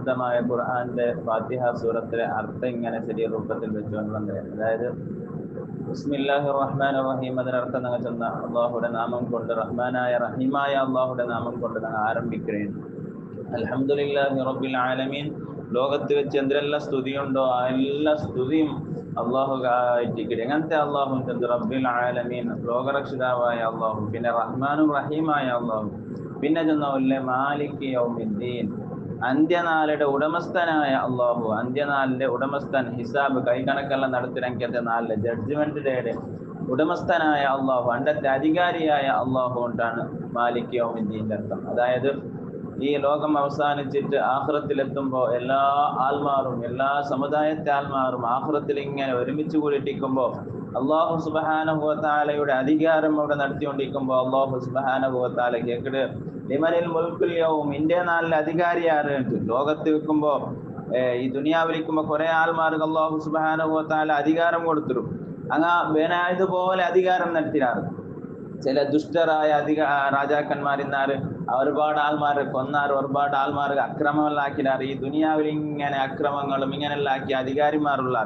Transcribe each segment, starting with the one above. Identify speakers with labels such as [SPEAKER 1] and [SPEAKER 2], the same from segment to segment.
[SPEAKER 1] പരിശുദ്ധമായ ഖുർആന്റെ ഫാത്തിഹ സൂറത്തിലെ അർത്ഥം ഇങ്ങനെ ചെറിയ രൂപത്തിൽ വെച്ചുകൊണ്ട് വന്നത്. അതായത് ബിസ്മില്ലാഹിർ റഹ്മാനിർ റഹീം, അതിനർത്ഥം ഞങ്ങൾ ചെന്ന അള്ളാഹുടെ നാമം കൊണ്ട്, റഹ്മാനായ റഹീമായ അള്ളാഹുടെ നാമം കൊണ്ട് ഞങ്ങൾ ആരംഭിക്കുകയാണ്. അൽഹംദുലില്ലാഹി റബ്ബിൽ ആലമീൻ. ലോകത്ത് വെച്ച് എന്തെല്ലാം സ്തുതിയുണ്ടോ ആ എല്ലാ സ്തുതിയും അള്ളാഹു ആയിട്ടിരിക്കട്ടെ. എങ്ങനത്തെ അള്ളാഹു റബ്ബിൽ ആലമീൻ, ലോകരക്ഷിതാവായ അള്ളാഹു, പിന്നെ റഹ്മാനും റഹീമായ അള്ളാഹു, പിന്നെ ചെന്നല്ലേ മാലിക് യൗമിദ്ദീൻ, അന്ത്യനാളുടെ ഉടമസ്ഥനായ അള്ളാഹു, അന്ത്യനാളിന്റെ ഉടമസ്ഥൻ, ഹിസാബ് കൈകണക്കെല്ലാം നടത്തിരങ്കത്തെ നാളിലെ ജഡ്ജ്മെന്റ് ഡേയുടെ ഉടമസ്ഥനായ അള്ളാഹു, അണ്ടത്തെ അധികാരിയായ അള്ളാഹു കൊണ്ടാണ് മാലിക് യൗമിദ്ദീന്റെ അർത്ഥം. അതായത് ഈ ലോകം അവസാനിച്ചിട്ട് ആഖിറത്തിലെത്തുമ്പോൾ എല്ലാ ആൾമാറും, എല്ലാ സമുദായത്തെ ആൾമാറും ആഖിറത്തിൽ ഇങ്ങനെ ഒരുമിച്ച് കൂടിയിട്ടിരിക്കുമ്പോൾ അള്ളാഹു സുബ്ഹാനഹു വ തആലയുടെ അധികാരം അവിടെ നടത്തിക്കൊണ്ടിരിക്കുമ്പോൾ അള്ളാഹു സുബ്ഹാനഹു വ തആല കേൾക്കട് ലിമനിൽ മുൽക്കുൽ യൗം, ഇന്ത്യ നാളിലെ അധികാരി ആരുണ്ട്. ലോകത്ത് വെക്കുമ്പോൾ ഈ ദുനിയാവിലിരിക്കുമ്പോൾ കുറെ ആൾമാർക്ക് അള്ളാഹു സുബ്ഹാനഹു വ തആല അധികാരം കൊടുത്തിരും. വേനായതുപോലെ അധികാരം നടത്തിനാറ്. ചില ദുഷ്ടരായ രാജാക്കന്മാരിന്നാറ് ഒരുപാട് ആൾമാരെ കൊന്നാറ്, ഒരുപാട് ആൾമാർക്ക് അക്രമങ്ങളാക്കിനാറ്. ഈ ദുനിയാവിൽ ഇങ്ങനെ അക്രമങ്ങളും ഇങ്ങനെല്ലാം ആക്കിയ അധികാരിമാരുള്ള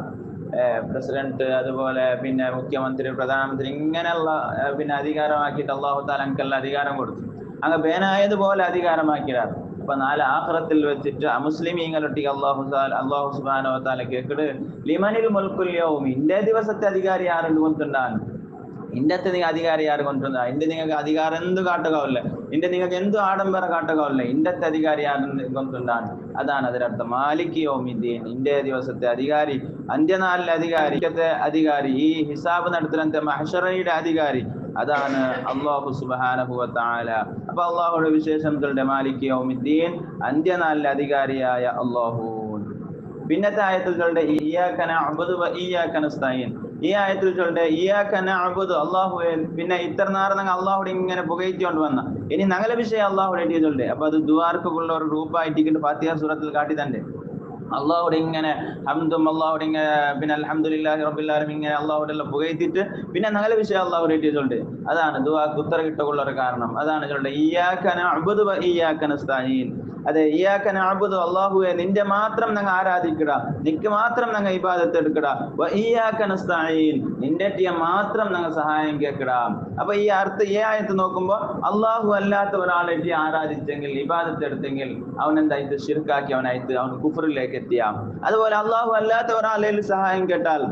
[SPEAKER 1] പ്രസിഡന്റ്, അതുപോലെ പിന്നെ മുഖ്യമന്ത്രി, പ്രധാനമന്ത്രി, ഇങ്ങനെയുള്ള പിന്നെ അധികാരമാക്കിയിട്ട് അള്ളാഹു താല എനിക്കെല്ലാം അധികാരം കൊടുത്തു. അങ്ങ് ബേനായതുപോലെ അധികാരമാക്കിനാറ്. അപ്പൊ നാല് ആഖിറത്തിൽ വെച്ചിട്ട് അമുസ്ലിമീങ്ങളൊട്ടിക്ക് അള്ളാഹു സുബ്ഹാനഹു വ തആല കേൾക്കട് ലിമനിൽ മുൽക്കുൽ യൗം, ഇന്റെ ദിവസത്തെ അധികാരി ആരുണ്ട് കൊണ്ടുണ്ടാണ്, ഇന്നത്തെ നിങ്ങൾ അധികാരി ആര് കൊണ്ടുവന്ന, ഇന്റെ നിങ്ങൾക്ക് അധികാരം എന്ത് കാട്ടുകാവില്ല, ഇന്റെ നിങ്ങൾക്ക് എന്ത് ആഡംബര കാട്ടുകാവില്ല, ഇന്നത്തെ അധികാരി ആര് കൊണ്ടുണ്ടാണ്. അതാണ് അതിനർത്ഥം മാലിക് യൗമിദ്ദീൻ, ഇന്റെ ദിവസത്തെ അധികാരി, അന്ത്യനാളിലെ അധികാരി, അധികാരി, ഈ ഹിസാബ് നടത്തുന്ന മഹ്ശറയുടെ അധികാരി, അതാണ് അല്ലാഹു സുബ്ഹാനഹു വ തആല. അപ്പൊ അള്ളാഹുയുടെ വിശേഷങ്ങളുടെ മാലിക് യൗമിദ്ദീൻ, അന്ത്യനാളിലെ അധികാരിയായ അള്ളാഹു. പിന്നത്തെ ആയത്തുകളുടെ ഇയ്യാക നഅ്ബുദു വ ഇയ്യാക നസ്തഈൻ, ഈ ആയത്തിൽ ചൊല്ലുടെ ഇയ്യാക നഅ്ബുദു, അല്ലാഹുവേ, പിന്നെ ഇത്ര നേരം ഞങ്ങൾ അള്ളാഹുടെ ഇങ്ങനെ പുകഴ്ത്തിക്കൊണ്ട് വന്ന, ഇനി ഞങ്ങളെ വിഷയം അള്ളാഹുടെ ചൊല്ലുടെ. അപ്പൊ അത് ദുആർക്കുള്ള ഒരു ഗ്രൂപ്പായിട്ട് ഫാത്തിഹ സൂറത്തിൽ കാട്ടി തന്നെ അള്ളാഹുടെ ഇങ്ങനെ ഹംദും അള്ളാഹുടെ ഇങ്ങനെ പിന്നെ അൽഹംദുലില്ലാഹി റബ്ബിൽ ആലമീൻ ഇങ്ങനെ അള്ളാഹുടെ എല്ലാം പുകഴ്ത്തിയിട്ട് പിന്നെ ഞങ്ങളെ വിഷയം അള്ളാഹുടെ ചൊല്ലുടെ. അതാണ് ദുആക്ക് ഉത്തരം കിട്ടുള്ള ഒരു കാരണം. അതാണ് ചൊല്ലുടെ ഇയ്യാക നഅ്ബുദു വ ഇയ്യാക നസ്തഈൻ. അതെ, ഇയ്യാക നഅ്ബുദു, അല്ലാഹുവേ നിന്റെ മാത്രം ഞങ്ങൾ ആരാധിക്കട, നിനക്ക് മാത്രം ഞങ്ങൾ ഇബാദത്ത് എടുക്കട, വ ഇയ്യാക നസ്തഈൻ, നിന്റെ മാത്രം ഞങ്ങൾ സഹായം കേൾക്കട. അപ്പൊ ഈ ആയത്ത് നോക്കുമ്പോൾ അള്ളാഹു അല്ലാത്ത ഒരാളെ ആരാധിച്ചെങ്കിൽ, ഇബാദത്ത് എടുത്തെങ്കിൽ അവൻ എന്തായിട്ട് ശിർക്കാക്കി, അവനായിട്ട് അവൻ കുഫറിലേക്ക് എത്തിയാം. അതുപോലെ അള്ളാഹു അല്ലാത്ത ഒരാളെ സഹായം കേട്ടാൽ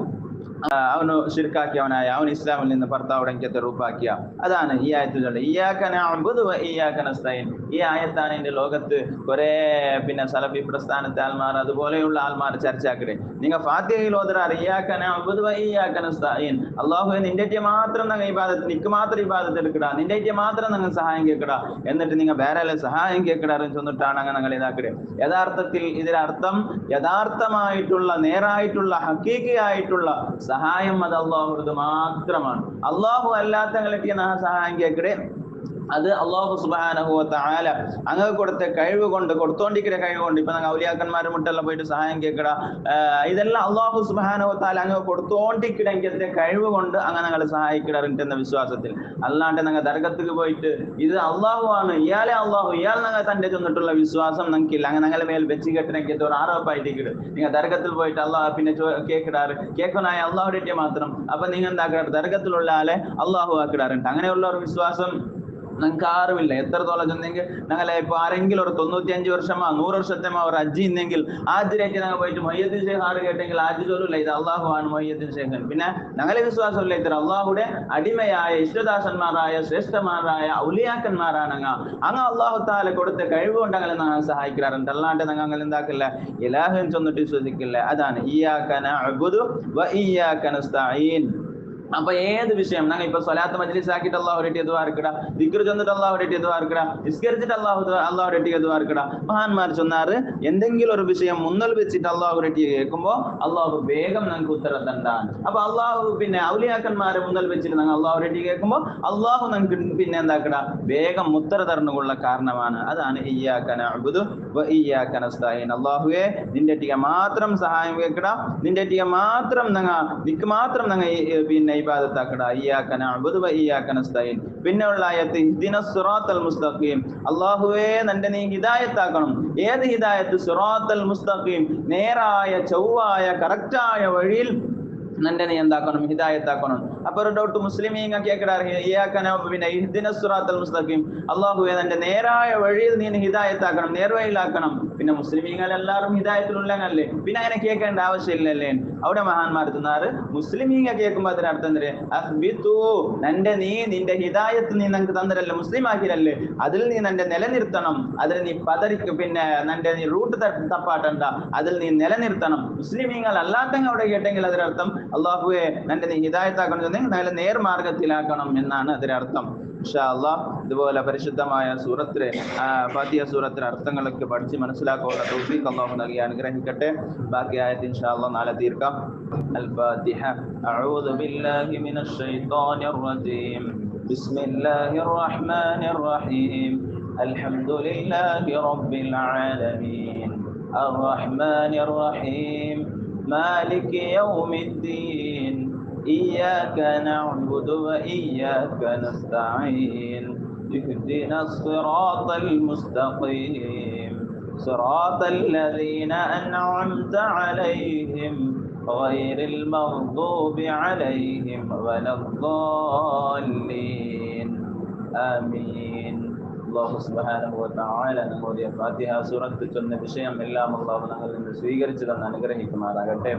[SPEAKER 1] അവന് ശിർക്കാക്കിയവനായ, അവൻ ഇസ്ലാമിൽ നിന്ന് ഭർത്താവുടങ്കത്തെ റൂപ്പാക്കിയ. അതാണ് ഈ ആയത്തിൽ ഇയ്യാക നഅ്ബുദു വ ഇയ്യാക നസ്തഈൻ. ഈ ആയത്താണ് എന്റെ ലോകത്ത് കുറെ പിന്നെ സലഫി പ്രസ്ഥാനത്തെ ആൾമാർ, അതുപോലെയുള്ള ആൾമാർ ചർച്ചയാക്കട്ടെ. നിങ്ങൾ ഫാത്തിഹയിൽ ഓതുറാറ് ഇയ്യാക നഅ്ബുദു വ ഇയ്യാക നസ്തഈൻ, അല്ലാഹുവേ നിന്റെ മാത്രം ഞങ്ങൾ ഇബാദത്ത്, നിനക്ക് മാത്രം ഇബാദത്ത് എടുക്കടാ, നിന്റെ മാത്രം ഞങ്ങൾ സഹായം കേൾക്കടാ, എന്നിട്ട് നിങ്ങൾ വേറെ സഹായം കേൾക്കടാന്ന് ചെന്നിട്ടാണ് അങ്ങനെ ഞങ്ങൾ ഇതാക്കട്ടെ. യഥാർത്ഥത്തിൽ ഇതിനർത്ഥം യഥാർത്ഥമായിട്ടുള്ള, നേരായിട്ടുള്ള, ഹഖീഖിയായിട്ടുള്ള സഹായം അത് അള്ളാഹുവിന്റെ മാത്രമാണ്. അള്ളാഹു അല്ലാത്തങ്ങളെത്തിയ സഹായം കേൾക്കടേ, അത് അള്ളാഹു സുബ്ഹാനഹു വ തആല അങ്ങ് കൊടുത്ത കഴിവ് കൊണ്ട്, കൊടുത്തോണ്ടിരിക്കുന്ന കഴിവ് കൊണ്ട്, ഇപ്പൊ ഞങ്ങൾ ഔലിയാക്കന്മാരും മുട്ടെല്ലാം പോയിട്ട് സഹായം കേൾക്കട, ഇതെല്ലാം അള്ളാഹു സുബ്ഹാനഹു വ തആല അങ്ങ് കൊടുത്തോണ്ടിരിക്കണത്തെ കഴിവ് കൊണ്ട് അങ്ങനെ ഞങ്ങൾ സഹായിക്കിടറിട്ടെന്ന വിശ്വാസത്തിൽ. അല്ലാണ്ട് ഞങ്ങൾ ദർഗത്തിൽ പോയിട്ട് ഇത് അള്ളാഹു ആണ്, ഇയാളെ അള്ളാഹു, ഇയാൾ ഞങ്ങൾ തന്റെ ചെന്നിട്ടുള്ള വിശ്വാസം ഞങ്ങൾക്കില്ല. അങ്ങനെ ഞങ്ങളുടെ മേൽ വെച്ച് കെട്ടണമെങ്കിൽ ഒരു ആരോപ്പായിട്ട് നിങ്ങൾ ദർഗത്തിൽ പോയിട്ട് അള്ളാഹ് പിന്നെ കേൾക്കിടാറ്, കേൾക്കനായ അള്ളാഹുടെ മാത്രം. അപ്പൊ നിങ്ങൾ എന്താക്കാറ്, ദർഗത്തിലുള്ള ആളെ അള്ളാഹു ആക്കിടാറുണ്ട്. അങ്ങനെയുള്ള ഒരു വിശ്വാസം ഞങ്ങൾക്ക് ആരുമില്ല. എത്രത്തോളം ചെന്നെങ്കിൽ ഞങ്ങളെ ഇപ്പൊ ആരെങ്കിലും ഒരു 95 വർഷമാ 100 വർഷത്തേമാ ഒരു അജ്ജി ഇന്നെങ്കിൽ ആജിലേക്ക് ഞങ്ങൾ പോയിട്ട് മൊയ്യദ്ദീൻ ഷേഖ് ആറ് കേട്ടെങ്കിൽ ആജി ചൊല്ലില്ല ഇത് അള്ളാഹു ആണ് മൊയ്യദ്ദീൻ ഷേഖൻ. പിന്നെ ഞങ്ങളെ വിശ്വാസമില്ല, ഇത്ര അള്ളാഹുടെ അടിമയായ ഇഷ്ടദാസന്മാരായ ശ്രേഷ്ഠന്മാരായ ഔലിയാക്കന്മാരാണ് അങ്ങ് അള്ളാഹു താല കൊടുത്ത കഴിവ് കൊണ്ട് ഞങ്ങളെ ഞങ്ങൾ സഹായിക്കാറുണ്ട്. അല്ലാണ്ട് ഞങ്ങൾ എന്താക്കില്ല, ഇലാഹൻ ചെന്നിട്ട് വിശ്വസിക്കില്ല. അതാണ് ഇയ്യാക നഅ്ബുദു വ ഇയ്യാക നസ്തഈൻ. അപ്പൊ ഏത് വിഷയം ഞങ്ങൾ ഇപ്പൊ സ്വലാത്ത് മജ്ലിസ് ആക്കിയിട്ട് അള്ളാഹുരട്ടി ദ്വാരക്കട, ദിക്ർ ചെന്നിട്ട് അള്ളാഹുരട്ടി ദ്വാരക്കട, നിസ്കരിച്ചിട്ട് അള്ളാഹുരട്ടി ദ്വാരക്കട. മഹാന്മാർ ചൊന്നാറ് എന്തെങ്കിലും ഒരു വിഷയം മുന്നൽ വെച്ചിട്ട് അള്ളാഹുരട്ടി കേൾക്കുമ്പോൾ അള്ളാഹു വേഗം ഞങ്ങൾക്ക് ഉത്തരം തണ്ടാണ്. അപ്പൊ അള്ളാഹു പിന്നെ ഔലിയാക്കന്മാരെ മുന്നൽ വെച്ചിട്ട് ഞങ്ങൾ അള്ളാഹുരട്ടി കേൾക്കുമ്പോൾ അള്ളാഹു ഞങ്ങൾക്ക് പിന്നെ എന്താക്കട വേഗം ഉത്തര തരണുള്ള കാരണമാണ്. അതാണ് ഇയ്യാക നഅ്ബുദു വ ഇയ്യാക നസ്തഈൻ. അള്ളാഹുവേ നിന്റെ മാത്രം സഹായം കേൾക്കട, നിന്റെ മാത്രം നിനക്ക് മാത്രം ഞങ്ങൾ പിന്നെ ഇബാദത്താക്കട. ഇയ്യാക നഅ്ബുദു വ ഇയ്യാക നസ്തഈൻ. പിന്നെ ഉള്ള ആയത്ത് ഇഹ്ദിനസ് സിറാത്തൽ മുസ്തഖീം. അല്ലാഹുവേ നിന്റെ നീ ഹിദായത്താക്കണം. ഏത് ഹിദായത്ത്? സിറാത്തൽ മുസ്തഖീം, നേരായ ചൊവ്വായ കറക്റ്റായ വഴിയിൽ നിന്റെ നീ എന്താക്കണം? ഹിദായത്താക്കണം. അപ്പൊ ഒരു ഡൗട്ട് മുസ്ലിമീങ്ങ കേൾക്കടാറ്, പിന്നെ ഇഹ്ദിനസ് സിറാത്തൽ മുസ്തഖീം, അല്ലാഹുവേ നിന്റെ നേരായ വഴിയിൽ നീ ഹിദായത്താക്കണം, നേർവഴിയിലാക്കണം. പിന്നെ മുസ്ലിമീങ്ങൾ എല്ലാവരും ഹിദായത്തിലുള്ളല്ലേ, പിന്നെ അങ്ങനെ കേൾക്കേണ്ട ആവശ്യമില്ലല്ലേ? അവിടെ മഹാന്മാർ തിന്നാറ് മുസ്ലിമീങ്ങ കേൾക്കുമ്പോ അതിനർത്ഥം എന്തേ? അസ്ബിതു, നിന്റെ ഹിദായത്ത് നീ നിനക്ക് തന്നിരല്ലേ, മുസ്ലിം ആക്കിരല്ലേ, അതിൽ നീ നിന്റെ നിലനിർത്തണം. അതിൽ നീ പിന്നെ നിന്റെ നീ റൂട്ട് തപ്പാട്ടണ്ട, അതിൽ നീ നിലനിർത്തണം. മുസ്ലിമീങ്ങൾ അല്ലാത്തങ്ങ അവിടെ കേട്ടെങ്കിൽ അതിനർത്ഥം അല്ലാഹുവേ നിന്റെ നീ ഹിദായത്താക്കണം, നല്ല നേർമാർഗത്തിലാക്കണം എന്നാണ് അതിനർത്ഥം. ഇൻഷാ അല്ലാഹ് ഇതുപോലെ പരിശുദ്ധമായ സൂറത്തിലെ ഫാത്തിഹ സൂറത്തിലെ അർത്ഥങ്ങളൊക്കെ പഠിച്ച് മനസ്സിലാക്കാനുള്ള തൗഫീഖ് അല്ലാഹു നൽകി അനുഗ്രഹിക്കട്ടെ. ബാക്കി ആയത്ത് ഇൻഷാ അല്ലാഹ് നാളെ തീർക്കാം. അൽ ഫാത്തിഹ. അഊദു ബില്ലാഹി മിനശ് ശൈത്വാനിർ റജീം. ബിസ്മില്ലാഹിർ റഹ്മാനിർ റഹീം. അൽഹംദുലില്ലാഹി റബ്ബിൽ ആലമീൻ. അർറഹ്മാനിർ റഹീം. മാലികി യൗമിദ്ദീൻ. إياك نعبد وإياك نستعين. اهدنا الصراط المستقيم. صراط الذين أنعمت عليهم غير المغضوب عليهم ولا الضالين. آمين. അല്ലാഹു സുബ്ഹാനഹു വ തആല നമ്മുടെ ഫാത്തിഹ സൂറത്ത് ചൊന്ന വിഷയം എല്ലാം അല്ലാഹു ഞങ്ങളിൽ നിന്ന് സ്വീകരിച്ചു തന്ന് അനുഗ്രഹിക്കുമാറാകട്ടെ.